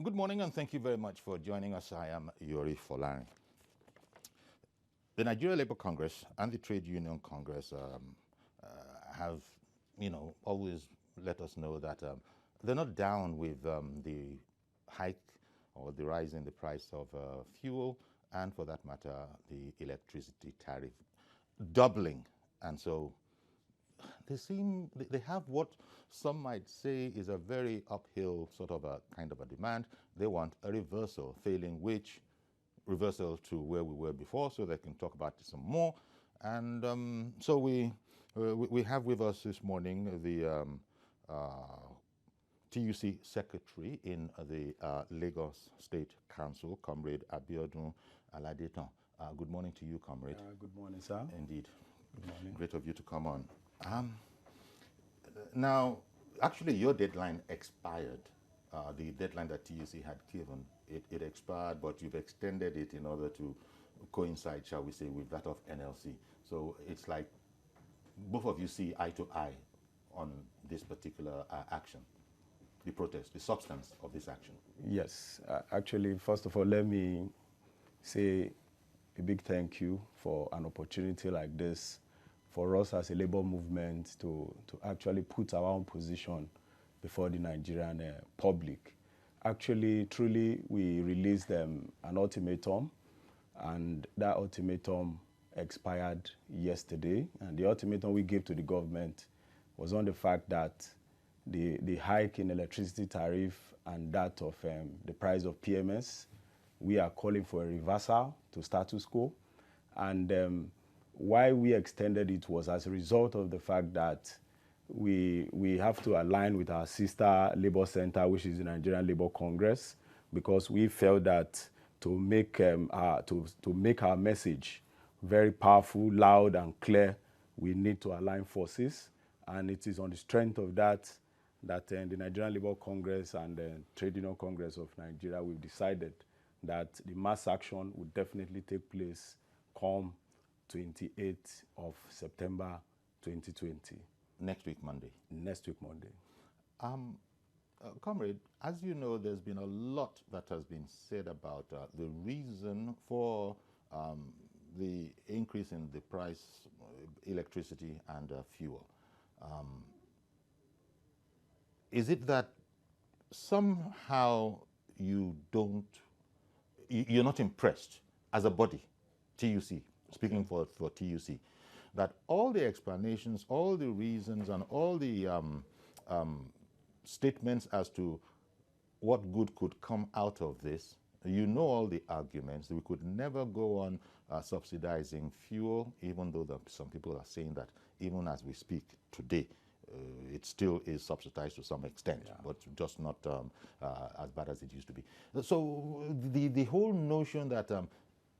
Good morning and thank you very much for joining us. I am Yori Folari. The Nigeria Labour Congress and the Trade Union Congress have, always let us know that they're not down with the hike or the rise in the price of fuel and, for that matter, the electricity tariff doubling. And so they have what some might say is a very uphill sort of a kind of a demand. They want a reversal, failing which reversal to where we were before, so they can talk about it some more. And so we have with us this morning the TUC secretary in the Lagos State Council, Comrade Abiodun Aladetan. Good morning to you, Comrade. Good morning, sir. Indeed. Good morning. Great of you to come on. Now, actually, your deadline expired. The deadline that TUC had given, it expired, but you've extended it in order to coincide, shall we say, with that of NLC. So it's like both of you see eye to eye on this particular action, the protest, the substance of this action. Yes, actually, first of all, let me say a big thank you for an opportunity like this for us as a labor movement to actually put our own position before the Nigerian public. Actually, truly, we released an ultimatum, and that ultimatum expired yesterday. And the ultimatum we gave to the government was on the fact that the hike in electricity tariff and that of the price of PMS, we are calling for a reversal to status quo. And why we extended it was as a result of the fact that we have to align with our sister labor center, which is the Nigerian Labour Congress, because we felt that to make our message very powerful, loud, and clear, we need to align forces. And it is on the strength of that the Nigerian Labour Congress and the Trade Union Congress of Nigeria, we've decided that the mass action would definitely take place come 28th of September 2020. Next week, Monday. Next week, Monday. Comrade, as you know, there's been a lot that has been said about the reason for the increase in the price, electricity and fuel. Is it that somehow you're not impressed as a body, TUC, speaking for TUC, that all the explanations, all the reasons, and all the statements as to what good could come out of this, you know all the arguments. We could never go on subsidizing fuel, even though some people are saying that even as we speak today, it still is subsidized to some extent, but just not as bad as it used to be. So the whole notion that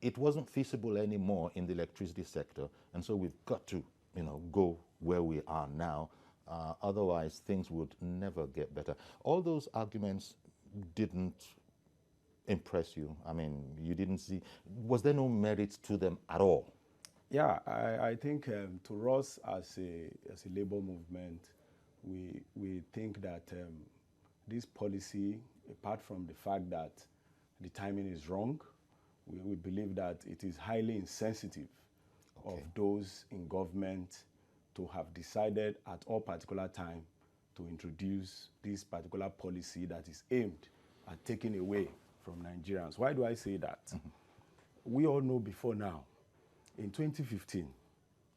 it wasn't feasible anymore in the electricity sector, and so we've got to, go where we are now. Otherwise, things would never get better. All those arguments didn't impress you. I mean, you didn't see. Was there no merit to them at all? Yeah, I think to us as a labor movement, we think that this policy, apart from the fact that the timing is wrong, we believe that it is highly insensitive of those in government to have decided at all particular time to introduce this particular policy that is aimed at taking away from Nigerians. Why do I say that? We all know before now, in 2015,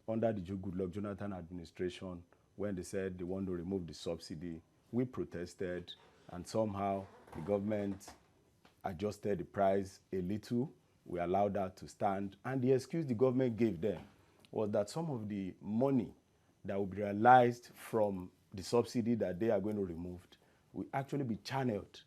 under the Goodluck Jonathan administration, when they said they want to remove the subsidy, we protested, and somehow the government adjusted the price a little. We allowed that to stand. And the excuse the government gave them was that some of the money that will be realized from the subsidy that they are going to remove will actually be channeled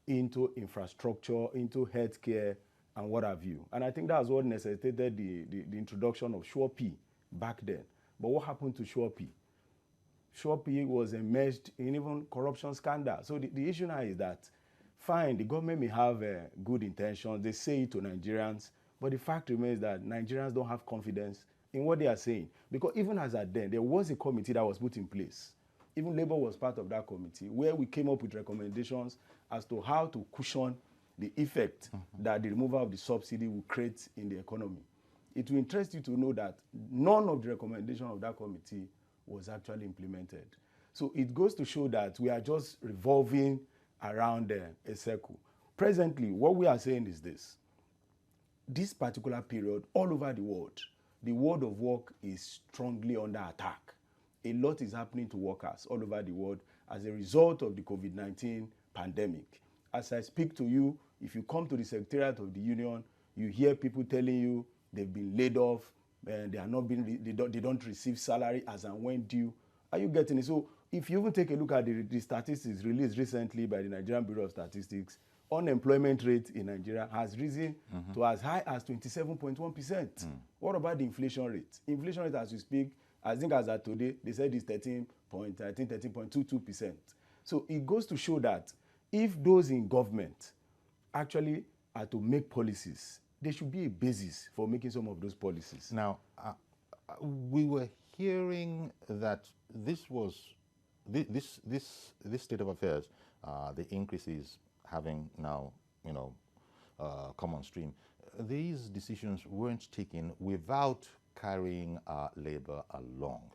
into infrastructure, into healthcare, and what have you. And I think that's what necessitated the introduction of Sure-P back then. But what happened to Sure-P? Sure-P was immersed in even corruption scandal. So the issue now is that, fine, the government may have good intentions, they say it to Nigerians, but the fact remains that Nigerians don't have confidence in what they are saying. Because even as at then, there was a committee that was put in place even Labour was part of that committee, where we came up with recommendations as to how to cushion the effect that the removal of the subsidy will create in the economy. It will interest you to know that none of the recommendations of that committee was actually implemented. So it goes to show that we are just revolving around a circle. Presently, what we are saying is this particular period, all over the world of work is strongly under attack. A lot is happening to workers all over the world as a result of the COVID-19 pandemic. As I speak to you, if you come to the Secretariat of the Union, you hear people telling you they've been laid off, and they don't receive salary as and when due. Are you getting it? So if you even take a look at the statistics released recently by the Nigerian Bureau of Statistics, unemployment rate in Nigeria has risen to as high as 27.1%. What about the inflation rate? Inflation rate as we speak, I think as of today, they said it's 13.22%. So it goes to show that if those in government actually are to make policies, there should be a basis for making some of those policies. Now, we were hearing that this state of affairs, the increases having now, come on stream. These decisions weren't taken without carrying labor along.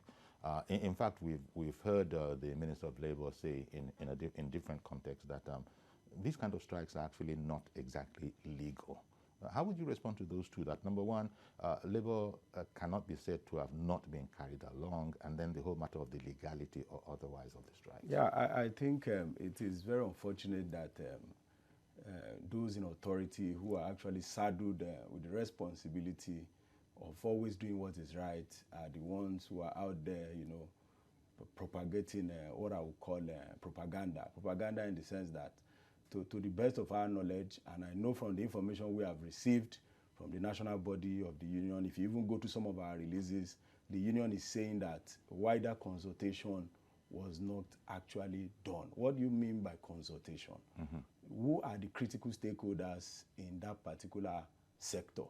In fact, we've heard the Minister of Labor say in different contexts that these kind of strikes are actually not exactly legal. How would you respond to those two? That number one, labor cannot be said to have not been carried along, and then the whole matter of the legality or otherwise of the strike. Yeah, I think it is very unfortunate that those in authority who are actually saddled with the responsibility of always doing what is right are the ones who are out there, propagating what I would call propaganda. Propaganda in the sense that to the best of our knowledge, and I know from the information we have received from the national body of the union, if you even go to some of our releases, the union is saying that wider consultation was not actually done. What do you mean by consultation? Who are the critical stakeholders in that particular sector?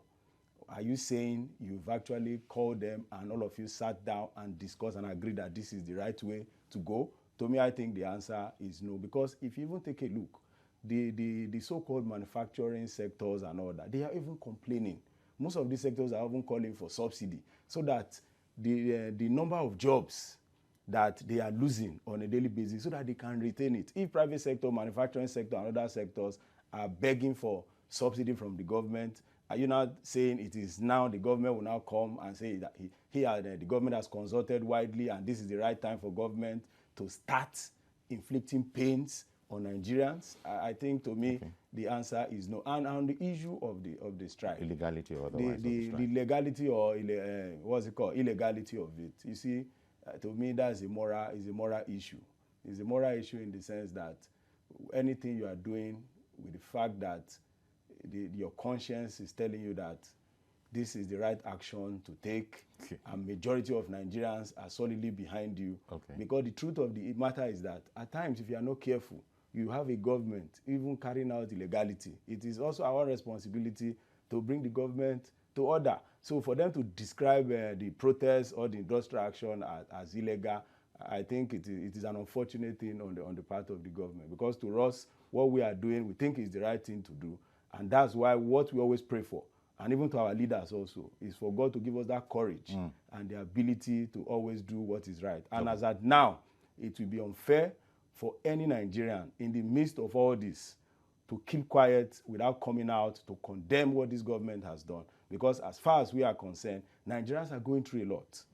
Are you saying you've actually called them and all of you sat down and discussed and agreed that this is the right way to go? To me, I think the answer is no, because if you even take a look, the so-called manufacturing sectors and all that, they are even complaining. Most of these sectors are even calling for subsidy so that the number of jobs that they are losing on a daily basis so that they can retain it. If private sector, manufacturing sector, and other sectors are begging for subsidy from the government, are you not saying it is now the government will now come and say that the government has consulted widely and this is the right time for government to start inflicting pains on Nigerians? I think, to me, the answer is no. And on the issue of the strike, Illegality or otherwise the legality or what's it called, illegality of it. You see, to me, that's a moral issue. It's a moral issue in the sense that anything you are doing with the fact that your conscience is telling you that this is the right action to take, and majority of Nigerians are solidly behind you. Because the truth of the matter is that at times, if you are not careful, you have a government even carrying out illegality. It is also our responsibility to bring the government to order. So for them to describe the protest or the industrial action as illegal, I think it is an unfortunate thing on the part of the government. Because to us, what we are doing, we think is the right thing to do. And that's why what we always pray for, and even to our leaders also, is for God to give us that courage and the ability to always do what is right. And as at now, it will be unfair for any Nigerian in the midst of all this to keep quiet without coming out to condemn what this government has done. Because as far as we are concerned, Nigerians are going through a lot.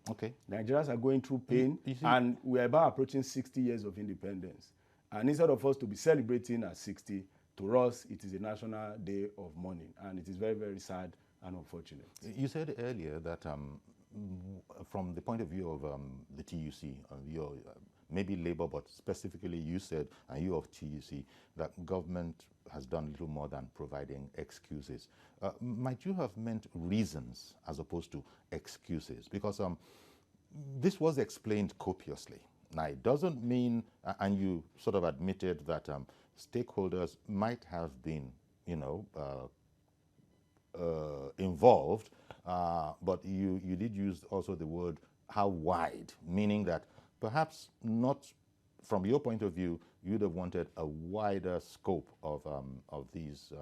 Nigerians are going through pain, and we are about approaching 60 years of independence. And instead of us to be celebrating at 60, to us, it is a national day of mourning, and it is very, very sad and unfortunate. You said earlier that from the point of view of the TUC, maybe Labour, but specifically you said, and you of TUC, that government has done little more than providing excuses. Might you have meant reasons as opposed to excuses? Because this was explained copiously. Now, it doesn't mean, and you sort of admitted that stakeholders might have been, involved, but you did use also the word how wide, meaning that perhaps not from your point of view, you'd have wanted a wider scope of these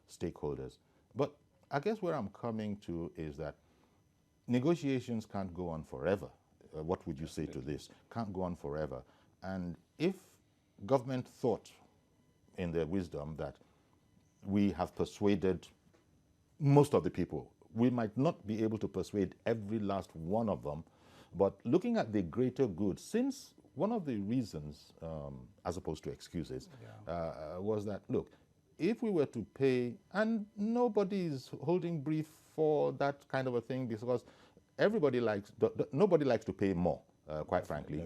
stakeholders. But I guess where I'm coming to is that negotiations can't go on forever. What would you say to this? Can't go on forever. And if government thought in their wisdom that we have persuaded most of the people, we might not be able to persuade every last one of them, but looking at the greater good, since one of the reasons, as opposed to excuses, was that, look, if we were to pay, and nobody's holding brief for that kind of a thing, because everybody likes, nobody likes to pay more, quite frankly.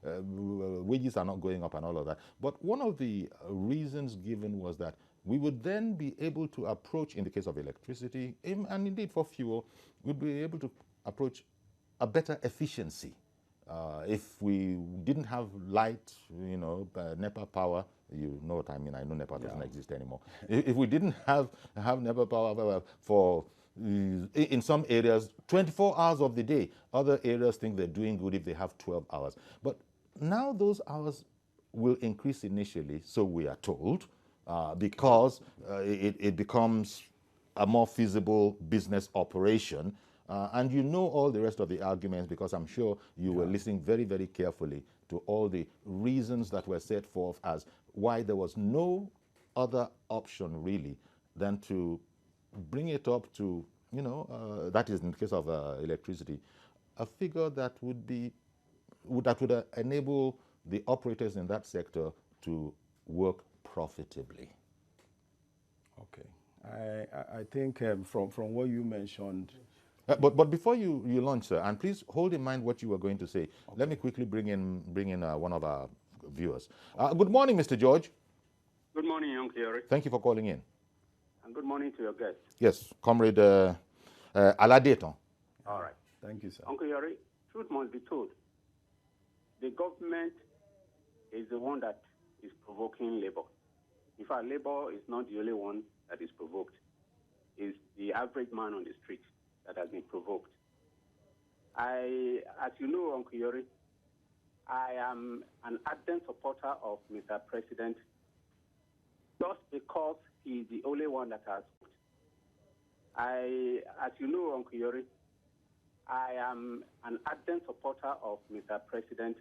Wages are not going up and all of that. But one of the reasons given was that we would then be able to approach, in the case of electricity, and indeed for fuel, we'd be able to approach a better efficiency. If we didn't have light, NEPA power, you know what I mean, I know NEPA doesn't exist anymore. If we didn't have NEPA power for, in some areas, 24 hours of the day, other areas think they're doing good if they have 12 hours. But now those hours will increase initially, so we are told, because it becomes a more feasible business operation. And you know all the rest of the arguments, because I'm sure you were listening very, very carefully to all the reasons that were set forth as why there was no other option really than to bring it up to, that is in the case of electricity, a figure that would enable the operators in that sector to work profitably. Okay, I think from what you mentioned. But before you launch, sir, and please hold in mind what you were going to say. Okay. Let me quickly bring in one of our viewers. Good morning, Mr. George. Good morning, young Theory. Thank you for calling in. And good morning to your guest. Yes, Comrade Aladeton. All right. Thank you, sir. Uncle Yori, truth must be told. The government is the one that is provoking labor. In fact, labor is not the only one that is provoked. It's the average man on the street that has been provoked. As you know, Uncle Yori, I am an ardent supporter of Mr. President just because he is the only one that has. As you know, Uncle Yori, I am an ardent supporter of Mr. President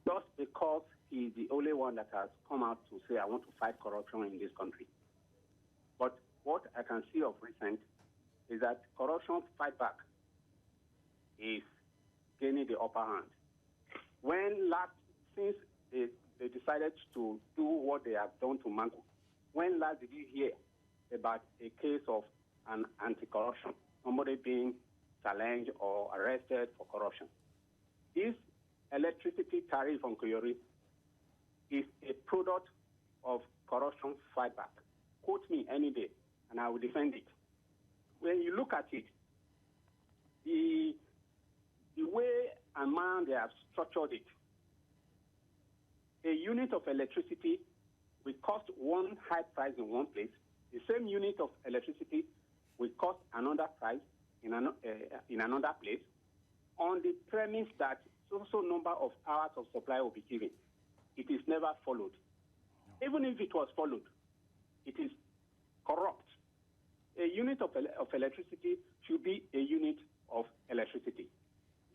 just because he is the only one that has come out to say, I want to fight corruption in this country. But what I can see of recent is that corruption fight back is gaining the upper hand. Since they decided to do what they have done to Mango, when last did you hear about a case of an anti-corruption, somebody being challenged or arrested for corruption? This electricity tariff on Koyori is a product of corruption fight back. Quote me any day, and I will defend it. When you look at it, the way and man they have structured it, a unit of electricity will cost one high price in one place. The same unit of electricity will cost another price in another place, on the premise that so number of hours of supply will be given. It is never followed. Even if it was followed, it is corrupt. A unit of electricity should be a unit of electricity.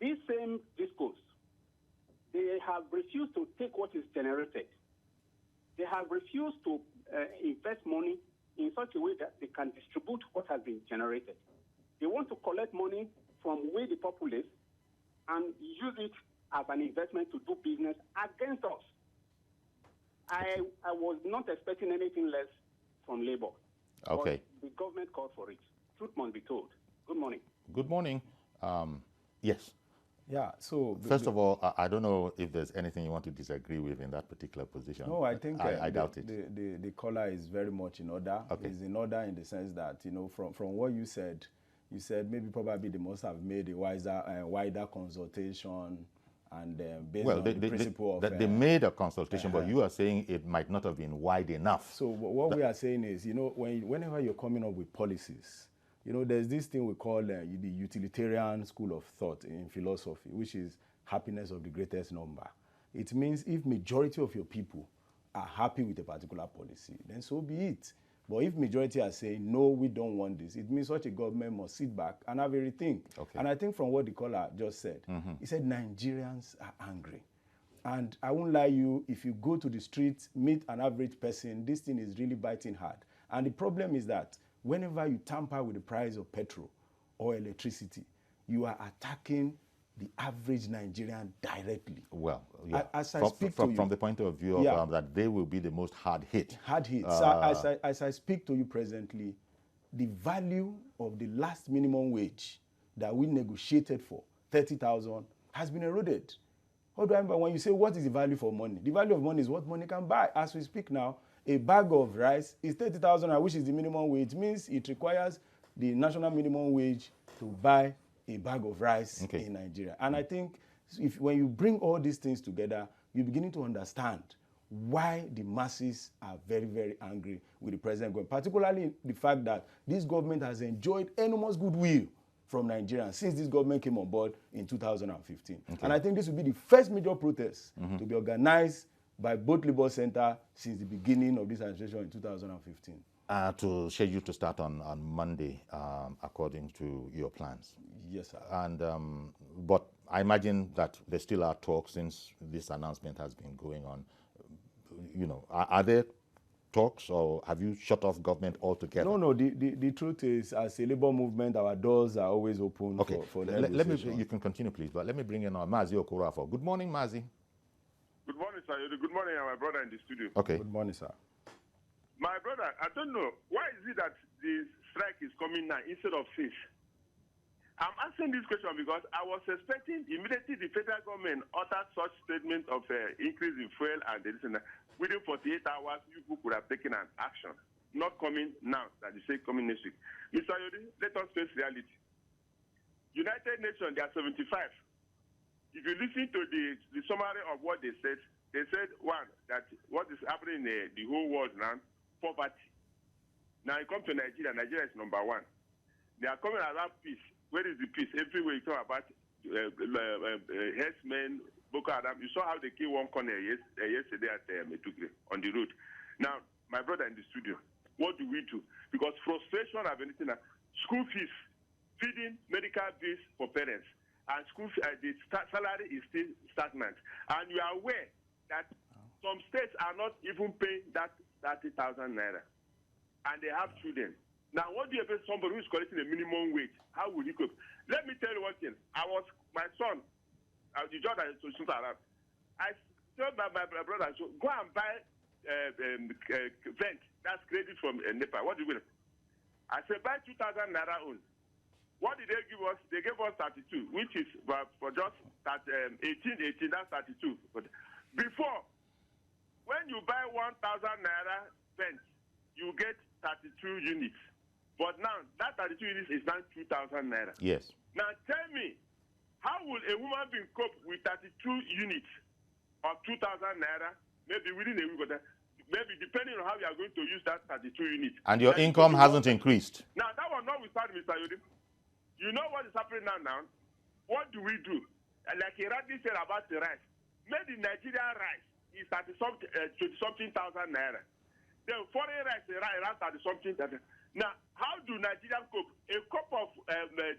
This same discourse, they have refused to take what is generated. They have refused to invest money in such a way that they can distribute what has been generated. They want to collect money from where the populace and use it as an investment to do business against us. I was not expecting anything less from Labour. Okay. But the government called for it. Truth must be told. Good morning. Good morning. Yes. Yeah, so... First of all, I don't know if there's anything you want to disagree with in that particular position. No, I think I doubt it. The caller is very much in order. Okay. It's in order in the sense that, from what you said maybe probably they must have made a wider consultation and based on the principle of... They made a consultation, but you are saying it might not have been wide enough. So what we are saying is, whenever you're coming up with policies, there's this thing we call the utilitarian school of thought in philosophy, which is happiness of the greatest number. It means if majority of your people are happy with a particular policy, then so be it. But if majority are saying, no, we don't want this, it means such a government must sit back and have a rethink. Okay. And I think from what the caller just said, he said Nigerians are angry. And I won't lie you, if you go to the streets, meet an average person, this thing is really biting hard. And the problem is that whenever you tamper with the price of petrol or electricity, you are attacking the average Nigerian directly. Well, yeah. As I speak to you, from the point of view of that they will be the most hard hit. Hard hit. So as I speak to you presently, the value of the last minimum wage that we negotiated for, 30,000, has been eroded. What do I mean by when you say what is the value for money? The value of money is what money can buy. As we speak now, a bag of rice is 30,000, which is the minimum wage. Means it requires the national minimum wage to buy a bag of rice in Nigeria. And I think when you bring all these things together, you're beginning to understand why the masses are very, very angry with the present government, particularly the fact that this government has enjoyed enormous goodwill from Nigerians since this government came on board in 2015. And I think this will be the first major protest to be organized by both Labour Center since the beginning of this administration in 2015. To schedule to start on Monday, according to your plans. Yes, sir. And but I imagine that there still are talks since this announcement has been going on. You know, are there talks, or have you shut off government altogether? No. The truth is, as a labor movement, our doors are always open for negotiation. You can continue, please, but let me bring in Mazi Okorafor. Good morning, Mazi. Good morning, sir. Good morning, my brother in the studio. Okay. Good morning, sir. My brother, I don't know, why is it that the strike is coming now instead of since? I'm asking this question because I was expecting immediately the federal government uttered such statement of increase in fuel and this and that. Within 48 hours, you people could have taken an action. Not coming now, that you say coming next week. Mr. Yodi, let us face reality. United Nations, they are 75. If you listen to the summary of what they said, one, that what is happening in the whole world now, poverty. Now you come to Nigeria, Nigeria is number one. They are coming around peace. Where is the peace? Everywhere you talk about herdsmen, Boko Haram. You saw how they killed one corner yesterday at Metukre on the road. Now, my brother in the studio, what do we do? Because frustration of anything, school fees, feeding, medical bills for parents, and school the salary is still stagnant. And you are aware that some states are not even paying that 30,000 naira, and they have children. Now, what do you expect somebody who is collecting a minimum wage? How will he cope? Let me tell you one thing. My son, the judge that is around. I told my brother, so go and buy vent. That's credit from NEPA. What do you mean? I said, buy 2,000 naira own. What did they give us? They gave us 32, which is for just 18, that's 32. But before, when you buy 1,000 naira vent, you get 32 units. But now, that 32 units is now 2,000 naira. Yes. Now tell me, how will a woman be cope with 32 units of 2,000 naira, maybe within a week or that, maybe depending on how you are going to use that 32 units. And your income hasn't increased. Now, that one not we start, Mr. Yodi. You know what is happening now? What do we do? Like Iradi said about the rice. Made in Nigerian rice is 20-something thousand naira. The foreign rice is around 30-something. Now, how do Nigerians cope? A cup of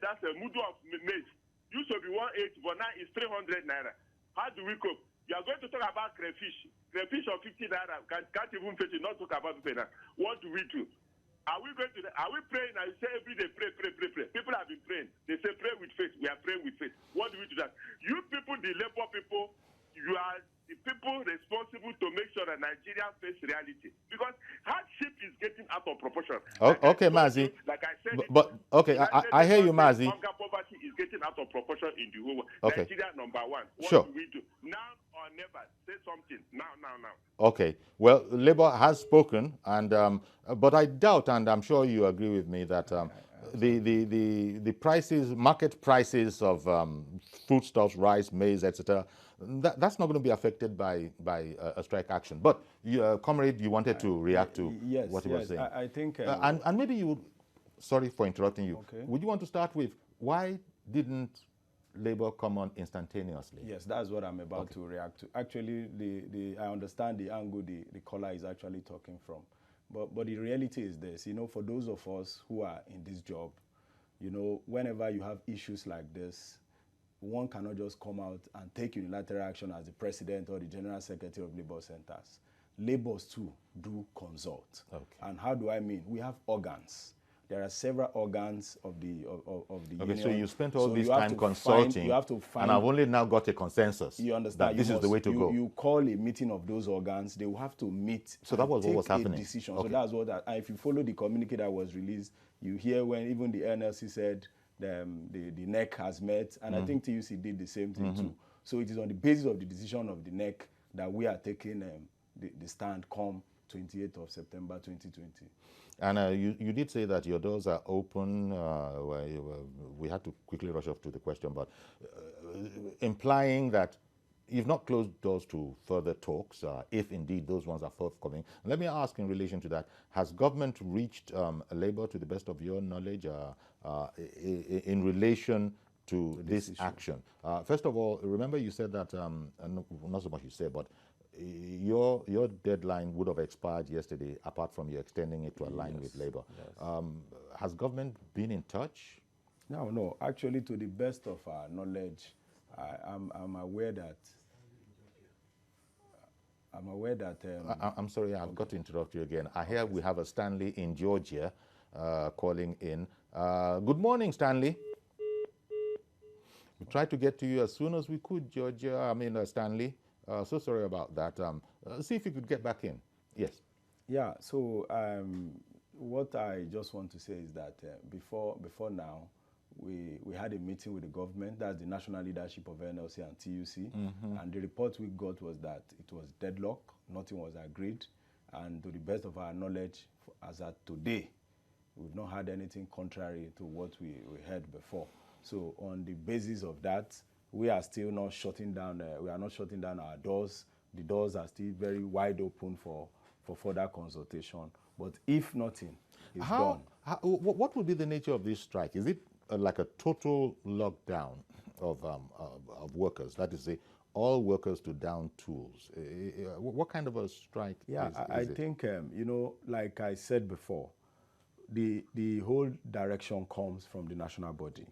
that's a mudu of maize used to be 180, but now it's 300 naira. How do we cope? You are going to talk about crayfish. Crayfish of 50 naira can't even face it, not talk about it now. What do we do? Are we praying? I say every day, pray. People have been praying. They say pray with faith. We are praying with faith. What do we do that? You people, the labor people, you are the people responsible to make sure that Nigeria face reality. Because hardship is getting out of proportion. Okay, Mazi. Like I said, okay, I hear you, Mazi. Hunger, poverty is getting out of proportion in the whole world. Okay. Nigeria number one. What Sure. do we do? Now or never. Say something. Now. Okay. Well, Labour has spoken, and but I doubt, and I'm sure you agree with me, that the prices, market prices of foodstuffs, rice, maize, etc., that's not going to be affected by a strike action. But, comrade, you wanted to react to what he was saying. I think... and maybe you would, sorry for interrupting you, Okay. would you want to start with, why didn't Labour come on instantaneously? Yes, that's what I'm about to react to. Actually, I understand the angle the caller is actually talking from. But the reality is this, for those of us who are in this job, whenever you have issues like this, one cannot just come out and take unilateral action as the president or the general secretary of labor centers. Labours too do consult. Okay. And how do I mean? We have organs. There are several organs of the Okay, union. so you spent all this you have time to consulting, you have to find, and I've only now got a consensus. You understand? that this is the way to go. You call a meeting of those organs. They will have to meet. So that was what take was happening. A decision. Okay. So that's what. And if you follow the communique that was released, you hear when even the NLC said the NEC has met, and I think TUC did the same thing too. So it is on the basis of the decision of the NEC that we are taking the stand come 28th of September 2020. And you did say that your doors are open. We had to quickly rush off to the question, but implying that you've not closed doors to further talks, if indeed those ones are forthcoming. Let me ask in relation to that, has government reached Labour, to the best of your knowledge, in relation to this action? First of all, remember you said that, not so much you said, but your deadline would have expired yesterday, apart from you extending it to align with Labour. Yes. Has government been in touch? No. Actually, to the best of our knowledge, I'm aware that. I'm sorry, I've got to interrupt you again. I hear we have a Stanley in Georgia calling in. Good morning, Stanley. We tried to get to you as soon as we could, Georgia. Stanley. So sorry about that. See if you could get back in. Yes. Yeah, so what I just want to say is that before now, we had a meeting with the government, that's the national leadership of NLC and TUC, and the report we got was that it was deadlock, nothing was agreed, and to the best of our knowledge, as at today, we've not had anything contrary to what we heard before. So on the basis of that, we are still not shutting down. We are not shutting down our doors. The doors are still very wide open for further consultation. But if nothing is done, what would be the nature of this strike? Is it like a total lockdown of workers? That is, all workers to down tools. What kind of a strike? Yeah, is I think like I said before, the whole direction comes from the national body.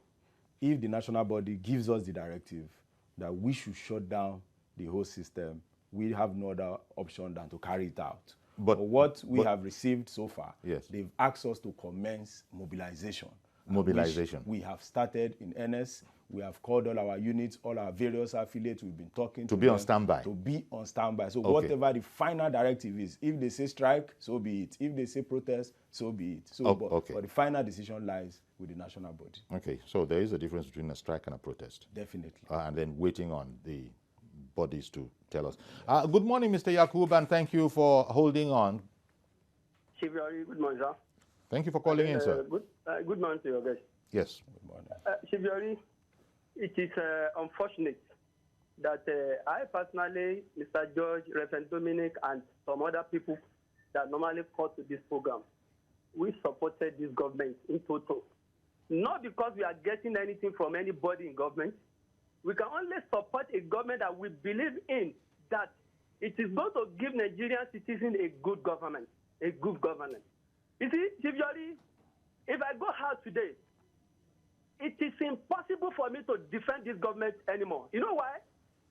If the national body gives us the directive that we should shut down the whole system, we have no other option than to carry it out. But what we have received so far, yes, they've asked us to commence mobilization. Mobilization. We have started in NS. We have called all our units, all our various affiliates. We've been talking to be on standby. To be on standby. So whatever the final directive is, if they say strike, so be it. If they say protest, so be it. So, but the final decision lies with the national body. Okay, so there is a difference between a strike and a protest. Definitely. And then waiting on the bodies to tell us. Good morning, Mr. Yakub, and thank you for holding on. Chief, good morning, sir. Thank you for calling in, sir. Good morning to you guys. Yes. Good morning. Chief, it is unfortunate that I personally, Mr. George, Reverend Dominic, and some other people that normally call to this program, we supported this government in total. Not because we are getting anything from anybody in government. We can only support a government that we believe in, that it is going to give Nigerian citizens a good government, a good governance. You see, Chief Yori, if I go out today, it is impossible for me to defend this government anymore. You know why?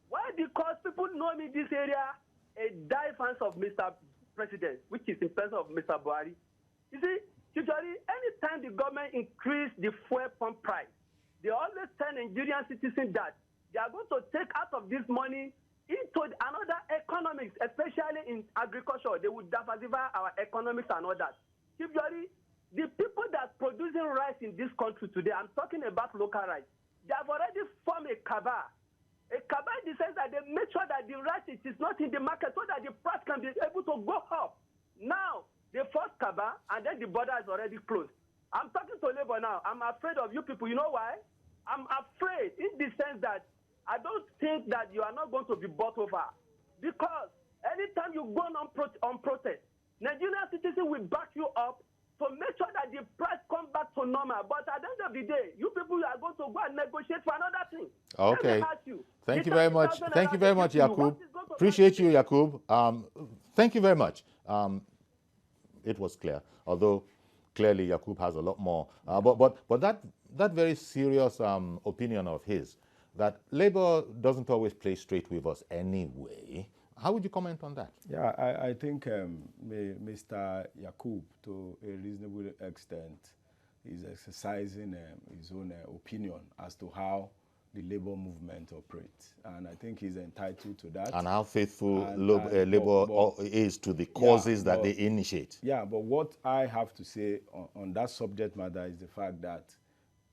Why? Because people know me in this area, a die fans of Mr. President, which is in person of Mr. Buhari. You see, Chief Yori, anytime the government increase the fuel pump price, they always tell Nigerian citizens that they are going to take out of this money into another economics, especially in agriculture. They would diversify our economics and all that. Chief Yori, the people that are producing rice in this country today, I'm talking about local rice, they have already formed a cabal. A cabal in the sense that they make sure that the rice is not in the market so that the price can be able to go up. Now, they force cabal and then the border is already closed. I'm talking to Labour now. I'm afraid of you people. You know why? I'm afraid in the sense that I don't think that you are not going to be bought over. Because anytime you go on protest, Nigerian citizens will back you up to to make sure that the price comes back to normal. But at the end of the day, you people are going to go and negotiate for another thing. Okay. Let me ask you. Thank you very much. Thank you very much, Yakub. Appreciate you, Yakub. Thank you very much. It was clear, although clearly Yakub has a lot more. But that very serious opinion of his, that Labour doesn't always play straight with us anyway. How would you comment on that? Yeah, I think Mr. Yakub, to a reasonable extent, is exercising his own opinion as to how the labor movement operates. And I think he's entitled to that. And how faithful Labour is to the causes that they initiate. Yeah, but what I have to say on that subject matter is the fact that,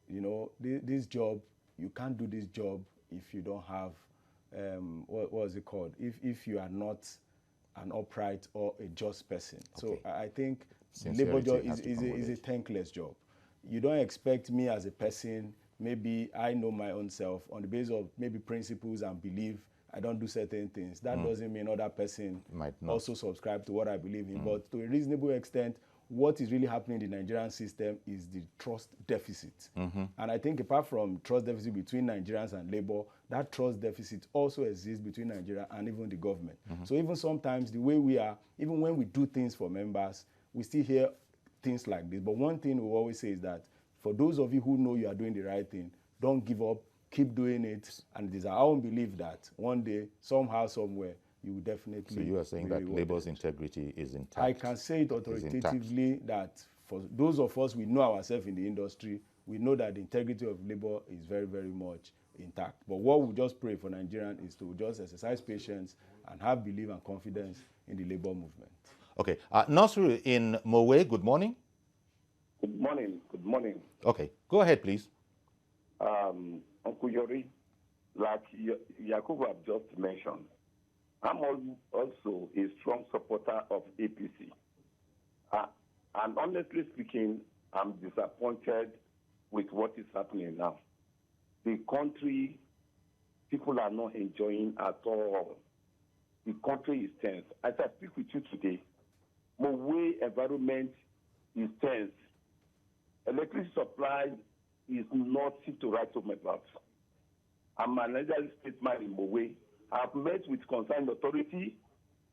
you know, this job, you can't do this job if you don't have, what is it called? If you are not an upright or a just person. Okay. So I think labor job is a thankless job. You don't expect me as a person, maybe I know my own self on the basis of maybe principles and belief, I don't do certain things. That doesn't mean other person might not also subscribe to what I believe in. But to a reasonable extent, what is really happening in the Nigerian system is the trust deficit. And I think apart from trust deficit between Nigerians and labor, that trust deficit also exists between Nigeria and even the government. So even sometimes the way we are, even when we do things for members, we still hear things like this. But one thing we always say is that for those of you who know you are doing the right thing, don't give up, keep doing it. And it is our own belief that one day, somehow, somewhere, you will definitely. So you are saying that Labour's integrity is intact? I can say it authoritatively that for those of us we know ourselves in the industry, we know that the integrity of Labour is very, very much intact. But what we just pray for Nigerians is to just exercise patience and have belief and confidence in the Labour movement. Okay. Nasiru in Mowe, good morning. Good morning. Good morning. Okay. Go ahead, please. Uncle Yori, like Yakubu have just mentioned, I'm also a strong supporter of APC. And honestly speaking, I'm disappointed with what is happening now. The country, people are not enjoying at all. The country is tense. As I speak with you today, Mowe environment is tense. Electricity supply is nothing to write home about. I'm an elderly statesman in Mowe. I've met with concerned authority.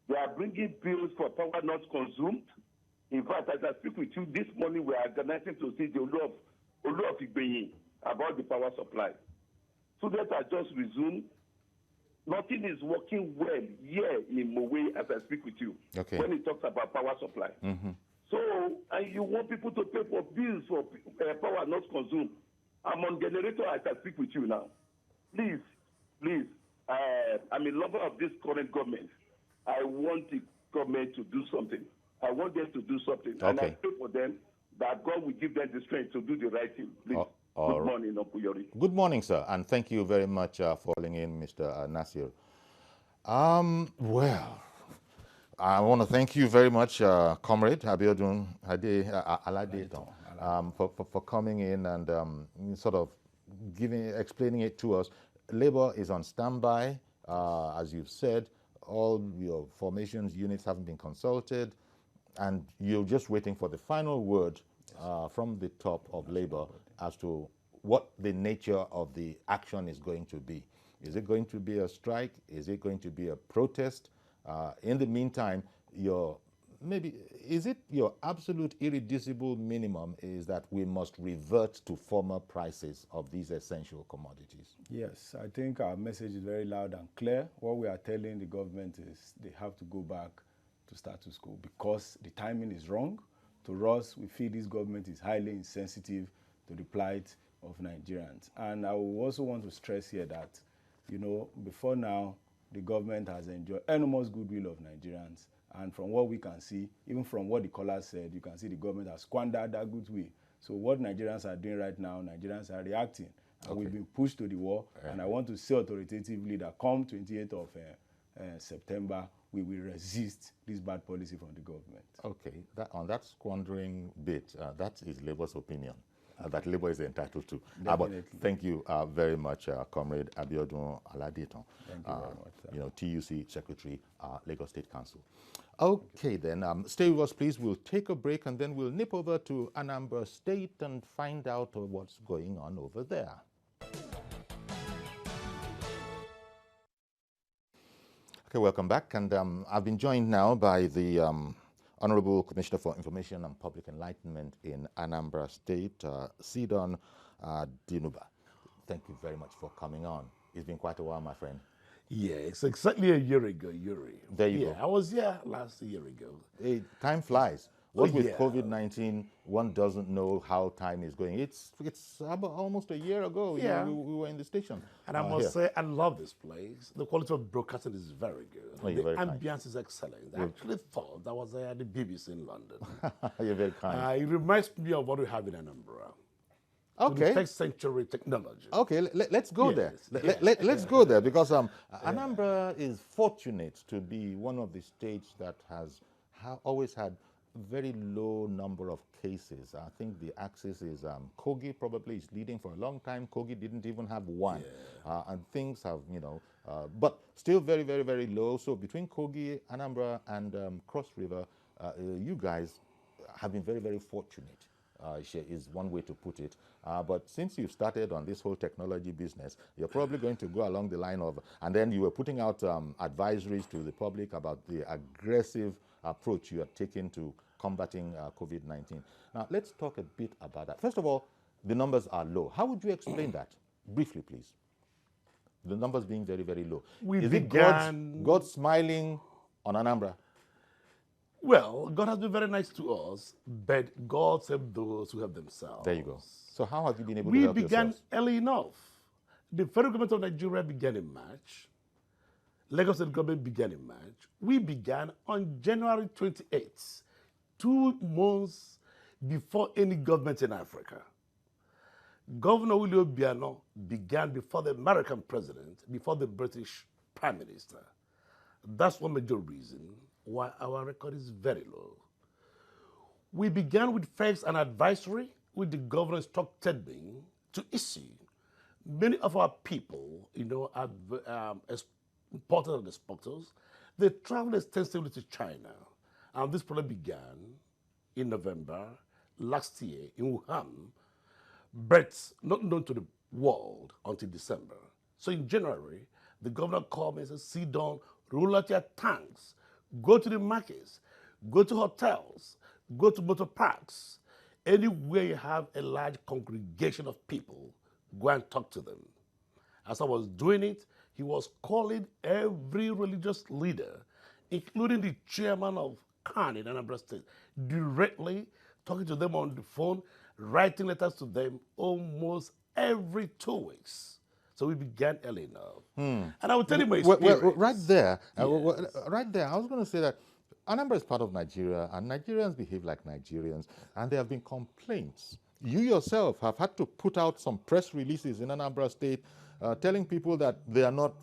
They are bringing bills for power not consumed. In fact, as I speak with you this morning, we are organizing to see the Olu of Igbenyi about the power supply. Students are just resumed. Nothing is working well here in Mowe as I speak with you. Okay. When it talks about power supply. So, and you want people to pay for bills for power not consumed. I'm on generator as I speak with you now. Please, I'm a lover of this current government. I want the government to do something. I want them to do something. Okay. And I pray for them that God will give them the strength to do the right thing. Please. Good morning, Uncle Yori. Good morning, sir, and thank you very much for calling in, Mr. Nasir. Well, I want to thank you very much, Comrade Abiodun Aladeton, for coming in and sort of explaining it to us. Labour is on standby, as you've said. All your formations units haven't been consulted, and you're just waiting for the final word from the top of Labour as to what the nature of the action is going to be. Is it going to be a strike? Is it going to be a protest? In the meantime, is it your absolute irreducible minimum is that we must revert to former prices of these essential commodities? Yes, I think our message is very loud and clear. What we are telling the government is they have to go back to status quo because the timing is wrong. To us, we feel this government is highly insensitive to the plight of Nigerians. And I also want to stress here that, you know, before now, the government has enjoyed enormous goodwill of Nigerians. And from what we can see, even from what the caller said, you can see the government has squandered that goodwill. So what Nigerians are doing right now, Nigerians are reacting. And we've been pushed to the wall. And I want to say authoritatively that come 28th of September, we will resist this bad policy from the government. Okay, on that squandering bit, that is Labour's opinion. that Labour is entitled to. But Definitely. thank you very much, Comrade Abiodun Aladiton. Thank you very much, sir. You know, TUC Secretary, Lagos State Council. Okay, then stay with us, please. We'll take a break and then we'll nip over to Anambra State and find out what's going on over there. Okay, welcome back. And I've been joined now by the Honorable Commissioner for Information and Public Enlightenment in Anambra State, Sidon Dinuba. Thank you very much for coming on. It's been quite a while, my friend. Yeah, it's exactly a year ago, Yuri. There you go. I was here last year ago. Hey, time flies. What with yeah. COVID-19, one doesn't know how time is going. It's about almost a year ago Yeah. we were in the station. And I must say, I love this place. The quality of broadcasting is very good. Oh, you're The very kind. ambience is excellent. I actually thought that was at the BBC in London. You're very kind. It reminds me of what we have in Anambra. Okay. 21st century technology. Okay, let's go there. Yes, Let's go there because Anambra is fortunate to be one of the states that has always had a very low number of cases. I think the axis is Kogi probably is leading for a long time. Kogi didn't even have one. And things have, but still very, very, very low. So between Kogi, Anambra, and Cross River, you guys have been very, very fortunate. Is one way to put it. But since you started on this whole technology business, you're probably going to go along the line of, and then you were putting out advisories to the public about the aggressive approach you are taking to combating COVID-19. Now, let's talk a bit about that. First of all, the numbers are low. How would you explain that? Briefly, please. The numbers being very, very low. Is it God smiling on Anambra? Well, God has been very nice to us, but God help those who help themselves. There you go. So how have you been able to We help began yourselves? early enough. The federal government of Nigeria began in March. Lagos State government began in March. We began on January 28th, 2 months before any government in Africa. Governor Willie Obiano began before the American president, before the British prime minister. That's one major reason why our record is very low. We began with first an advisory with the governor instructed me to issue. Many of our people, are importers and exporters. They traveled extensively to China. And this problem began in November last year in Wuhan, but not known to the world until December. So in January, the governor called me and said, sit down, roll out your tanks, go to the markets, go to hotels, go to motor parks. Anywhere you have a large congregation of people, go and talk to them. As I was doing it, he was calling every religious leader, including the chairman of Khan in Anambra State, directly talking to them on the phone, writing letters to them almost every 2 weeks. So we began early enough. And I will tell you my experience. Well, right there, I was going to say that Anambra is part of Nigeria, and Nigerians behave like Nigerians, and there have been complaints. You yourself have had to put out some press releases in Anambra State telling people that they are not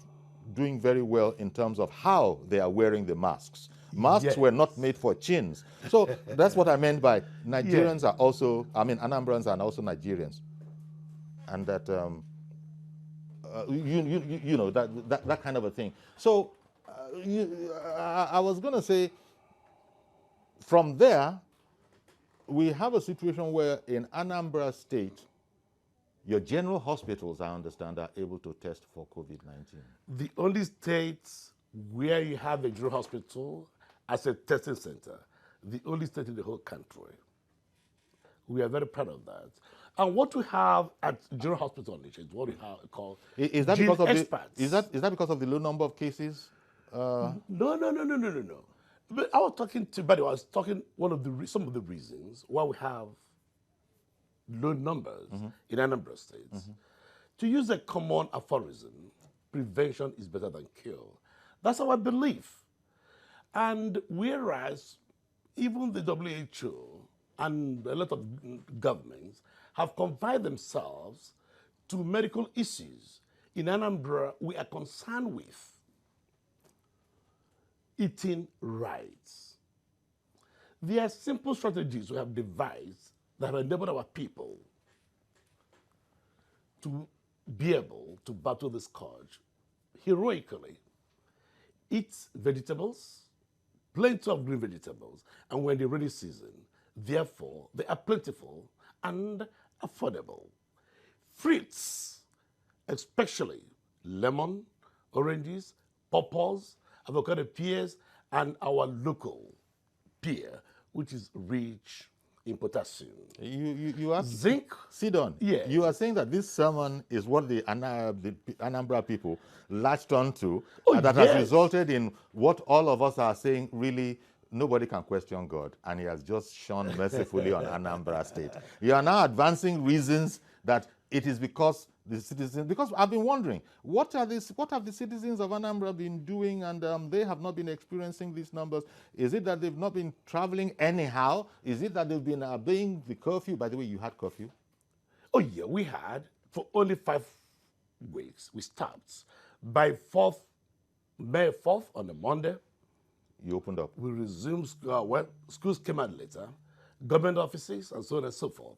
doing very well in terms of how they are wearing the masks. Masks were not made for chins. So that's what I meant by Nigerians are also, Anambrans are also Nigerians. And that, that kind of a thing. So I was going to say, from there, we have a situation where in Anambra State, your general hospitals, I understand, are able to test for COVID-19. The only state where you have a general hospital as a testing center, the only state in the whole country. We are very proud of that. And what we have at general hospital is what we have called is that because of experts. Is that because of the low number of cases? No. But I was talking to, but I was talking some of the reasons why we have low numbers in Anambra State. To use a common aphorism, prevention is better than cure. That's our belief. And whereas even the WHO and a lot of governments have confined themselves to medical issues, in Anambra we are concerned with eating right. There are simple strategies we have devised that have enabled our people to be able to battle this scourge heroically. Eat vegetables, plenty of green vegetables, and when the rainy season, therefore, they are plentiful and affordable. Fruits, especially lemon, oranges, pawpaws, avocado pears, and our local pear, which is rich in potassium. You have Zinc. Sidon. Yes. You are saying that this sermon is what the Anambra people latched onto, Oh, that yes. has resulted in what all of us are saying. Really, nobody can question God, and He has just shone mercifully on Anambra State. You are now advancing reasons that it is because the citizens. Because I've been wondering, what have the citizens of Anambra been doing, and they have not been experiencing these numbers? Is it that they've not been traveling anyhow? Is it that they've been obeying the curfew? By the way, you had curfew. Oh yeah, we had for only 5 weeks. We stopped by May 4th on a Monday. You opened up. We resumed. Well, schools came out later, government offices, and so on and so forth.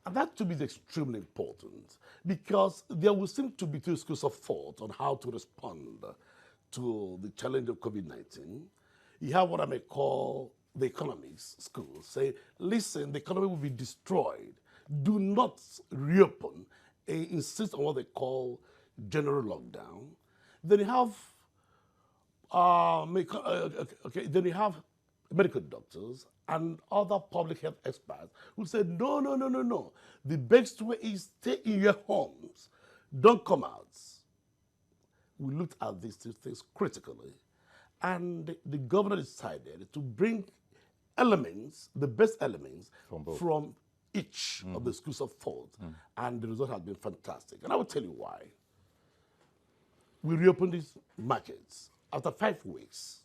And that to me is extremely important because there will seem to be 2 schools of thought on how to respond to the challenge of COVID-19. You have what I may call the economics school, say, listen, the economy will be destroyed. Do not reopen. Insist on what they call general lockdown. Then you have then you have medical doctors and other public health experts who said, no. The best way is stay in your homes. Don't come out. We looked at these 2 things critically, and the governor decided to bring elements, the best elements, from each of the schools of thought, and the result has been fantastic. And I will tell you why. We reopened these markets after 5 weeks.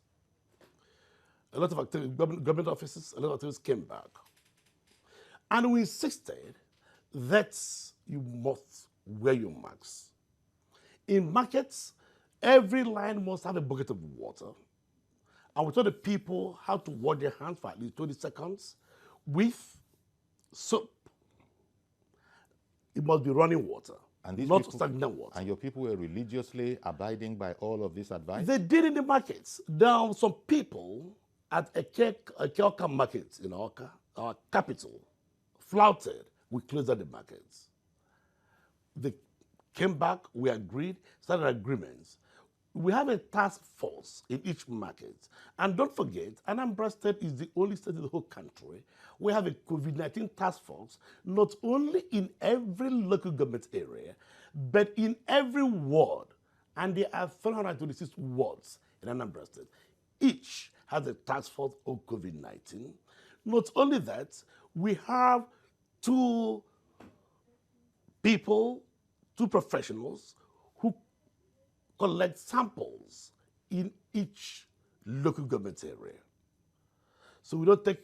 A lot of activities, government offices, a lot of activities came back. And we insisted that you must wear your masks. In markets, every line must have a bucket of water. And we taught the people how to wash their hands for at least 20 seconds with soap. It must be running water, And these not people, stagnant water. And your people were religiously abiding by all of this advice? They did in the markets. Now, some people at a Keoka market in Oka, our capital, flouted. We closed down the markets. They came back, we agreed, started agreements. We have a task force in each market. And don't forget, Anambra State is the only state in the whole country. We have a COVID-19 task force, not only in every local government area, but in every ward. And there are 326 wards in Anambra State. Each has a task force on COVID-19. Not only that, we have 2 people, 2 professionals who collect samples in each local government area. So we don't take,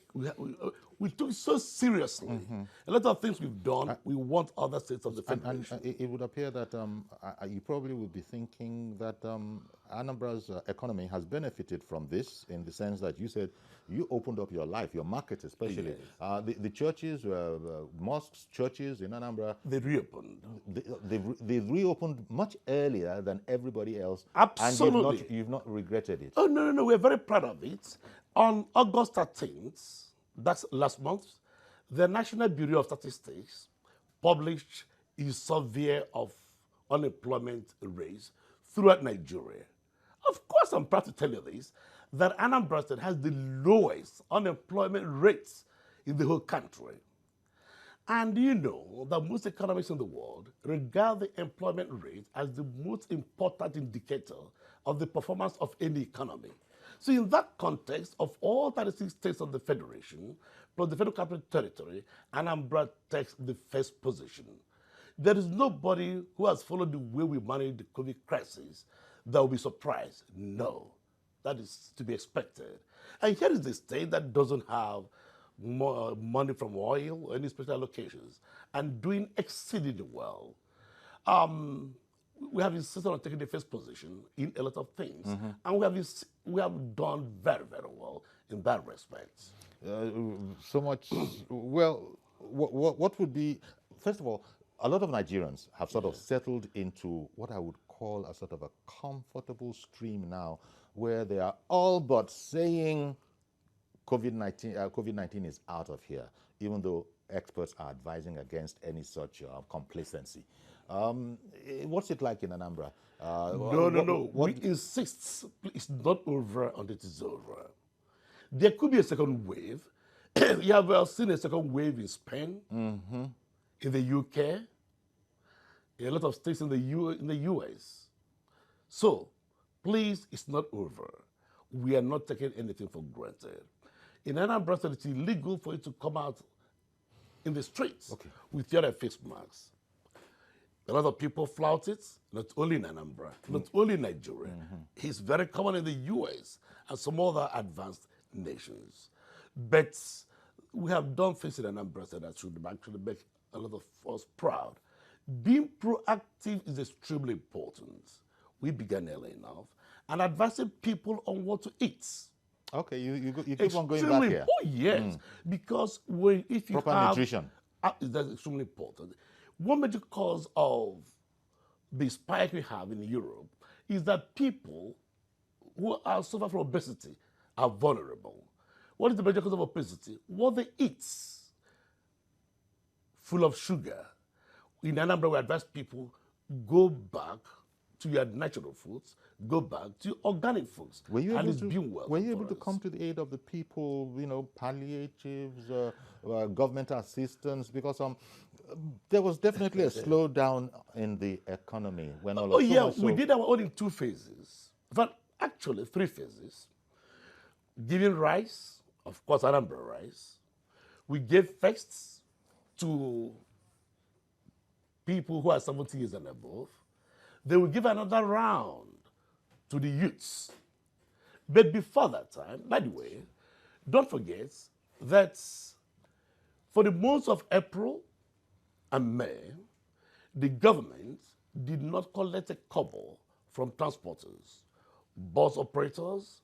we took it so seriously. A lot of things we've done, we want other states of the federation. And it would appear that you probably would be thinking that Anambra's economy has benefited from this, in the sense that you said you opened up your life, your market especially. Yes. The churches, mosques, churches in Anambra, they reopened. They reopened much earlier than everybody else. Absolutely. And you've not regretted it. Oh, no, we're very proud of it. On August 13th, that's last month, the National Bureau of Statistics published a survey of unemployment rates throughout Nigeria. Of course, I'm proud to tell you this, that Anambra State has the lowest unemployment rates in the whole country. And you know that most economists in the world regard the employment rate as the most important indicator of the performance of any economy. So in that context, of all 36 states of the Federation, plus the Federal Capital Territory, Anambra takes the first position. There is nobody who has followed the way we managed the COVID crisis that will be surprised. No, that is to be expected. And here is the state that doesn't have more money from oil or any special allocations and doing exceedingly well. We have insisted on taking the first position in a lot of things, and we have done very, very well in that respect. So much. Well, what would be, first of all, a lot of Nigerians have sort of settled into what I would call a sort of a comfortable stream now, where they are all but saying COVID-19 is out of here, even though experts are advising against any such complacency. What's it like in Anambra? No. We insist it's not over until it is over. There could be a second wave. You have seen a second wave in Spain, in the UK, in a lot of states in the US. So, please, it's not over. We are not taking anything for granted. In Anambra, it's illegal for you to come out in the streets with your face masks. A lot of people flout it, not only in Anambra, not only in Nigeria. It's very common in the US and some other advanced nations. But we have done things in Anambra that should actually make a lot of us proud. Being proactive is extremely important. We began early enough and advising people on what to eat. Okay, you keep on going back here. Oh, yes. Because if you Proper have nutrition. That's extremely important. One major cause of the spike we have in Europe is that people who are suffer from obesity are vulnerable. What is the major cause of obesity? What they eat, full of sugar. In Anambra, we advise people go back to your natural foods, go back to organic foods. Were you able to us. come to the aid of the people, palliatives, government assistance? Because there was definitely a slowdown in the economy when all of we did our own in 2 phases. But actually 3 phases. Giving rice, of course, Anambra rice. We gave first to people who are 70 years and above. They will give another round to the youths. But before that time, by the way, don't forget that for the months of April and May, the government did not collect a kobo from transporters, bus operators,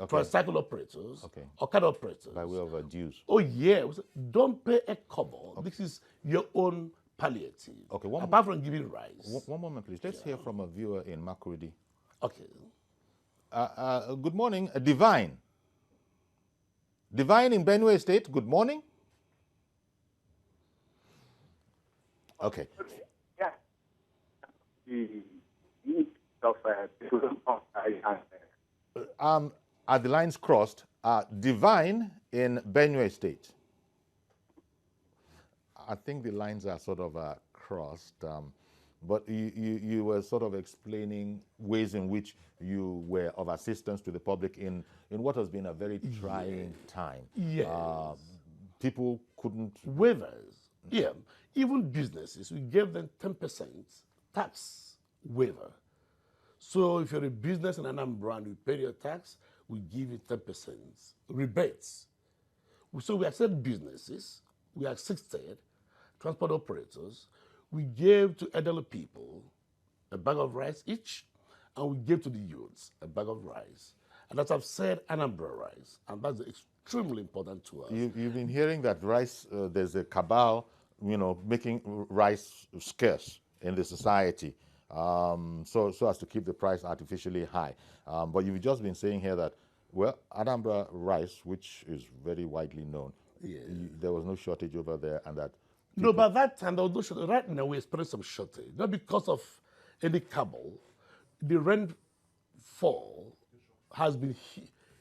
tricycle operators, Okada operators. By way of dues. Oh, yeah. Don't pay a kobo. This is your own palliative. Okay, apart from giving rice. One moment, please. Let's hear from a viewer in Makurdi. Okay. Good morning, Divine. Divine in Benue State, good morning. Okay. Yeah. Are the lines crossed? Divine in Benue State. I think the lines are sort of crossed, but you were sort of explaining ways in which you were of assistance to the public in what has been a very trying time. Yes. People couldn't... Waivers. Yeah. Even businesses, we gave them 10% tax waiver. So if you're a business in Anambra and you pay your tax, we give you 10% rebates. So we accept businesses, we assisted transport operators, we gave to elderly people a bag of rice each, and we gave to the youths a bag of rice. And as I've said, Anambra rice, and that's extremely important to us. You've been hearing that rice, there's a cabal, making rice scarce in the society, so as to keep the price artificially high. But you've just been saying here that, well, Anambra rice, which is very widely known, there was no shortage over there, and that... No, by that time, there was no shortage. Right now, we experience some shortage. Not because of any cabal. The rainfall has been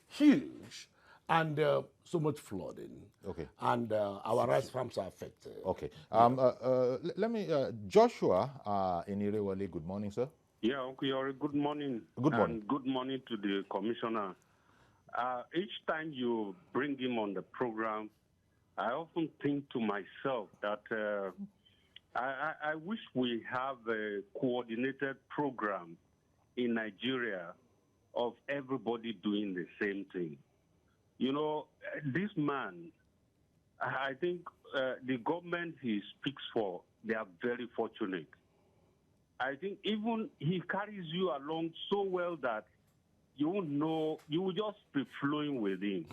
huge, and so much flooding. Okay. And our rice farms are affected. Okay. Let me... Joshua in Irewale, good morning, sir. Yeah, Uncle Yori, good morning. Good morning. And good morning to the commissioner. Each time you bring him on the program, I often think to myself that I wish we have a coordinated program in Nigeria of everybody doing the same thing. This man, I think the government he speaks for, they are very fortunate. I think even he carries you along so well that you won't know, you will just be flowing with him.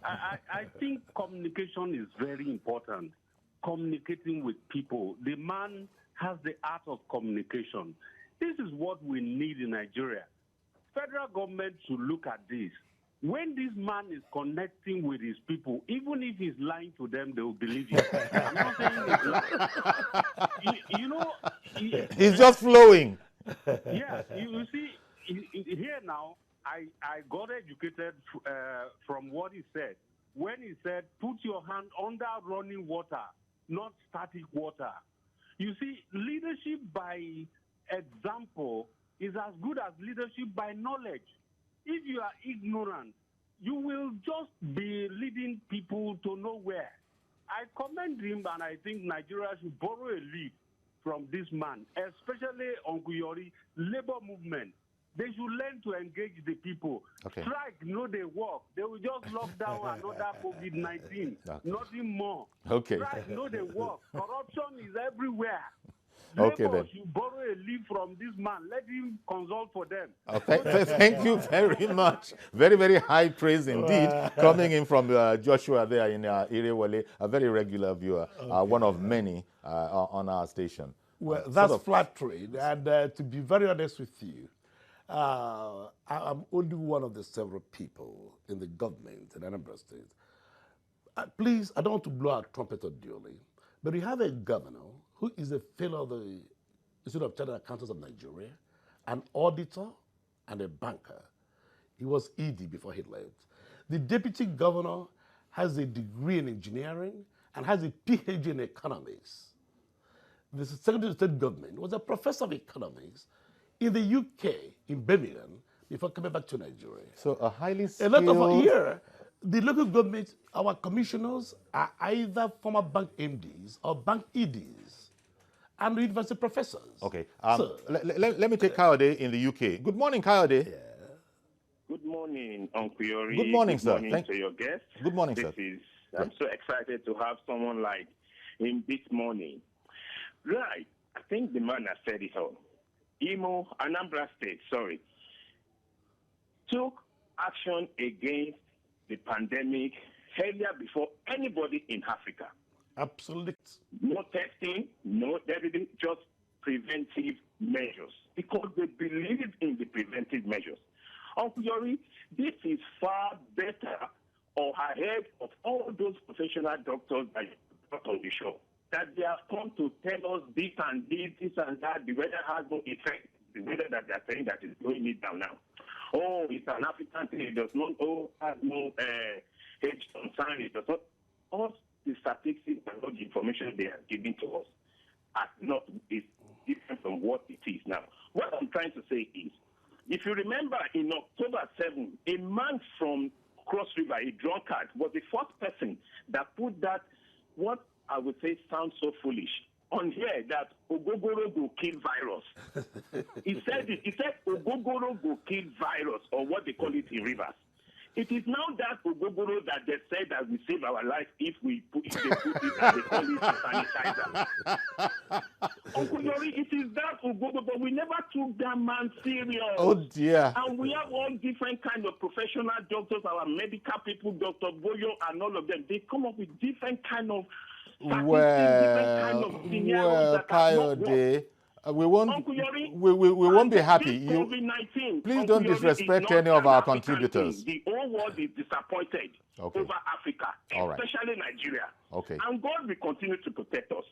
I think communication is very important. Communicating with people. The man has the art of communication. This is what we need in Nigeria. Federal government should look at this. When this man is connecting with his people, even if he's lying to them, they will believe him. I'm not saying he's lying. You know, He's just flowing. yes, you see, here now, I got educated from what he said. When he said, put your hand under running water, not static water. You see, leadership by example is as good as leadership by knowledge. If you are ignorant, you will just be leading people to nowhere. I commend him, and I think Nigeria should borrow a lead from this man, especially Uncle Yori, labor movement. They should learn to engage the people. Okay. Strike, no, they work. They will just lock down another COVID-19. Nothing more. Okay. Strike, no, they work. Corruption is everywhere. Okay, Labor then. should borrow a lead from this man. Let him consult for them. Thank you very much. Very, very high praise indeed. Coming in from Joshua there in Irewale, a very regular viewer, one of many on our station. Well, that's flattering. And to be very honest with you, I'm only one of the several people in the government in Anambra State. Please, I don't want to blow our trumpet unduly, but we have a governor who is a fellow of the Institute of Chartered Accountants of Nigeria, an auditor, and a banker. He was ED before he left. The deputy governor has a degree in engineering and has a PhD in economics. The Secretary of State government was a professor of economics in the UK, in Birmingham, before coming back to Nigeria. So a highly A skilled... lot of here, the local government, our commissioners are either former bank MDs or bank EDs and university professors. Okay. So, let me take Kayode in the UK. Good morning, Kayode. yeah. Good morning, Uncle Yori. Good morning, sir. Good morning to your guests. Good morning, sir. I'm so excited to have someone like him this morning. Right. I think the man has said it all. Anambra State, took action against the pandemic earlier before anybody in Africa. Absolutely. No testing, no everything, just preventive measures because they believe in the preventive measures. Uncle Yori, this is far better or ahead of all those professional doctors that you brought on the show. That they have come to tell us this and that, the weather has no effect. The weather that they are saying that is going it down now. Oh, it's an African thing. It does not has no age concern. It does not. All the statistics and all the information they are giving to us is different from what it is now. What I'm trying to say is, if you remember, in October 7, a man from Cross River, a drunkard, was the first person that put that, what I would say sounds so foolish, on here that Ogogoro go kill virus. He said it. He said Ogogoro go kill virus, or what they call it in rivers. It is now that Ogogoro that they said that we save our life if they put it as they call it sanitizer. Uncle Yori, it is that Ogogoro, but we never took that man serious. Oh dear. And we have all different kind of professional doctors, our medical people, Dr. Boyo and all of them. They come up with different kind of Kayode, we won't be happy. Please don't disrespect any of our contributors. The whole world is disappointed over Africa, especially Nigeria. Okay. And God will continue to protect us.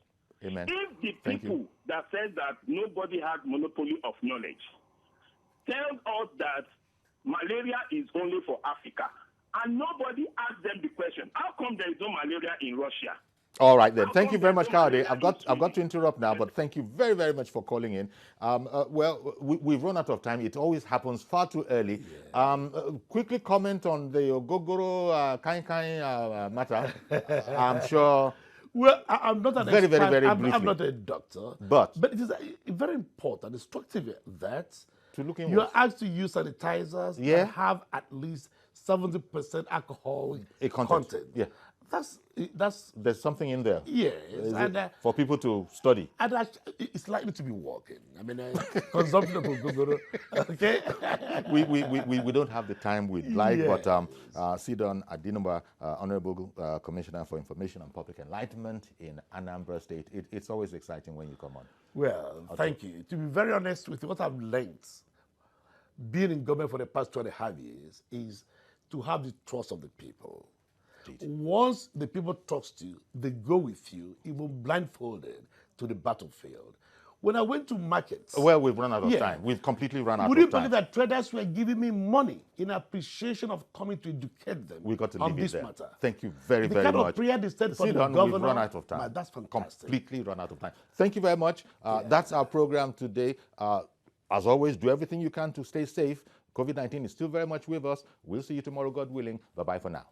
Amen. If the people that says that nobody has monopoly of knowledge tell us that malaria is only for Africa, and nobody asks them the question, how come there is no malaria in Russia? All right, then. Thank you very much, Kayode. I've got to interrupt now, but thank you very, very much for calling in. Well, we've run out of time. It always happens far too early. Yeah. Quickly comment on the Ogogoro matter. I'm sure. Well, I'm not an expert. Very briefly. I'm not a doctor. But it is very important, instructive that you are asked to use sanitizers and have at least 70% alcohol content. Yeah. That's There's something in there. yes, Is and it for people to study. and it's likely to be working. I mean, consumption of Ogogoro, okay? We don't have the time we'd like, but Yes. Sidon Adinumba, Honorable Commissioner for Information and Public Enlightenment in Anambra State. It's always exciting when you come on. Well, thank you. To be very honest with you, what I've learned being in government for the past 2.5 years is to have the trust of the people. Once the people trust you, they go with you, even blindfolded, to the battlefield. When I went to markets, Well, we've run out of Yeah. time. We've completely run out would of you time. believe that traders were giving me money in appreciation of coming to educate them We got to on leave this it there. matter? Thank you very, The very kind much. of prayer they said for the Sidon, governor. we've run out of time. Man, that's fantastic. Completely run out of time. Thank you very much. That's our program today. As always, do everything you can to stay safe. COVID-19 is still very much with us. We'll see you tomorrow, God willing. Bye-bye for now.